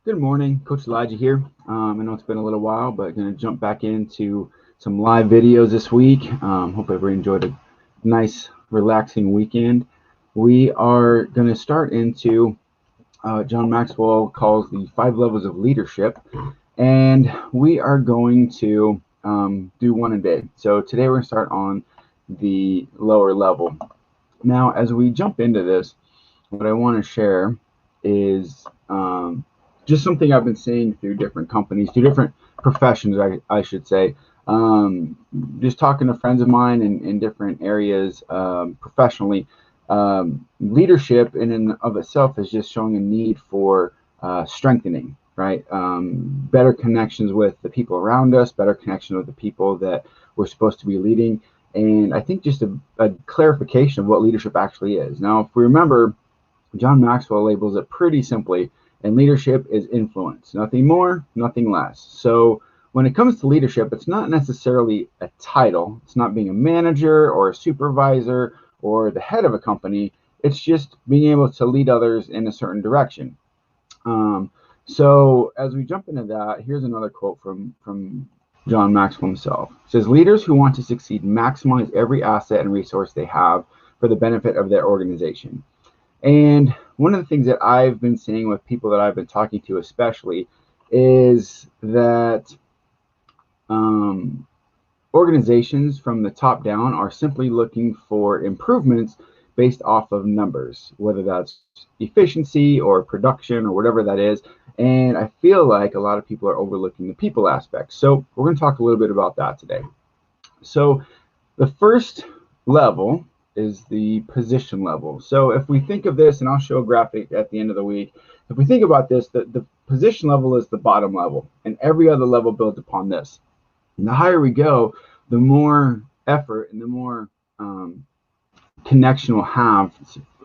Good morning, Coach Elijah here. I know it's been a little while, but going to jump back into some live videos this week. Hope everybody enjoyed a nice, relaxing weekend. We are going to start into John Maxwell calls the 5 levels of leadership, and we are going to do one a day. So today we're going to start on the lower level. Now, as we jump into this, what I want to share is just something I've been seeing through different companies, through different professions, I should say. Just talking to friends of mine in different areas professionally, leadership in and of itself is just showing a need for strengthening, right? Better connections with the people around us, better connection with the people that we're supposed to be leading. And I think just a clarification of what leadership actually is. Now, if we remember, John Maxwell labels it pretty simply, and leadership is influence. Nothing more, nothing less. So when it comes to leadership, it's not necessarily a title. It's not being a manager or a supervisor or the head of a company. It's just being able to lead others in a certain direction. So as we jump into that, here's another quote from John Maxwell himself. It says, leaders who want to succeed maximize every asset and resource they have for the benefit of their organization. And one of the things that I've been seeing with people that I've been talking to especially is that organizations from the top down are simply looking for improvements based off of numbers, whether that's efficiency or production or whatever that is. And I feel like a lot of people are overlooking the people aspect. So we're going to talk a little bit about that today. So the first level is the position level. So if we think of this, and I'll show a graphic at the end of the week, if we think about this, the position level is the bottom level, and every other level builds upon this. And the higher we go, the more effort and the more connection we'll have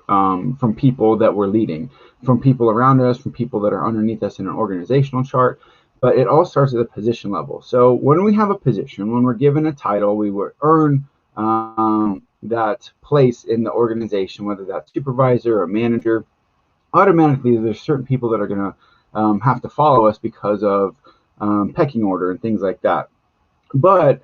from people that we're leading, from people around us, from people that are underneath us in an organizational chart. But it all starts at the position level. So when we have a position, when we're given a title, we will earn that place in the organization, whether that's supervisor or manager. Automatically, there's certain people that are going to have to follow us because of pecking order and things like that. But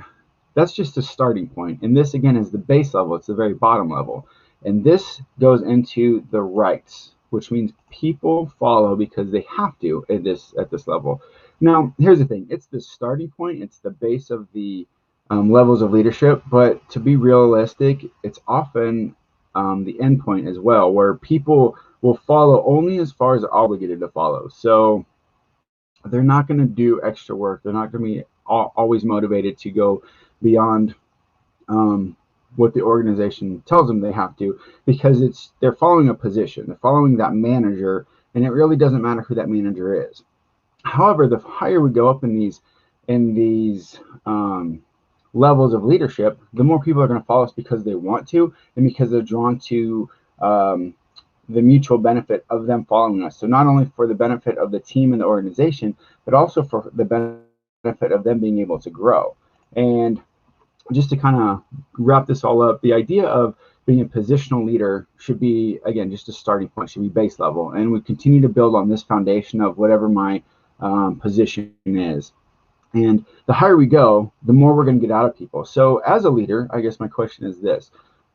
that's just a starting point. And this, again, is the base level. It's the very bottom level. And this goes into the rights, which means people follow because they have to at this level. Now, here's the thing. It's the starting point. It's the base of the levels of leadership. But to be realistic, it's often the end point as well, where people will follow only as far as they're obligated to follow. So they're not going to do extra work. They're not going to be always motivated to go beyond what the organization tells them they have to, because they're following a position. They're following that manager, and it really doesn't matter who that manager is. However, the higher we go up in these levels of leadership, the more people are going to follow us because they want to, and because they're drawn to the mutual benefit of them following us. So not only for the benefit of the team and the organization, but also for the benefit of them being able to grow. And just to kind of wrap this all up, the idea of being a positional leader should be, again, just a starting point, should be base level. And we continue to build on this foundation of whatever my position is. And the higher we go, the more we're going to get out of people. So as a leader, I guess my question is this: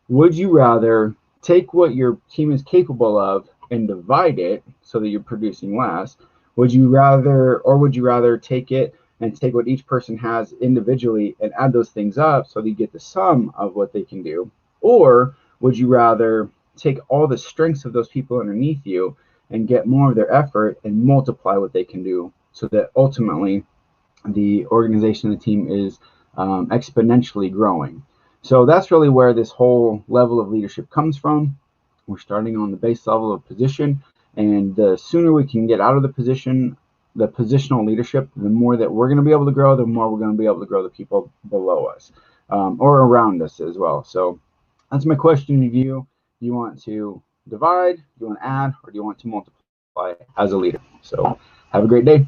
would you rather take what your team is capable of and divide it so that you're producing less? Would you rather take it and take what each person has individually and add those things up so that you get the sum of what they can do? Or would you rather take all the strengths of those people underneath you and get more of their effort and multiply what they can do, so that ultimately the organization, the team is exponentially growing? So that's really where this whole level of leadership comes from. We're starting on the base level of position, and the sooner we can get out of the positional leadership, the more that we're going to be able to grow, the more we're going to be able to grow the people below us or around us as well. So that's my question to you. Do you want to divide, do you want to add, or do you want to multiply as a leader? So have a great day.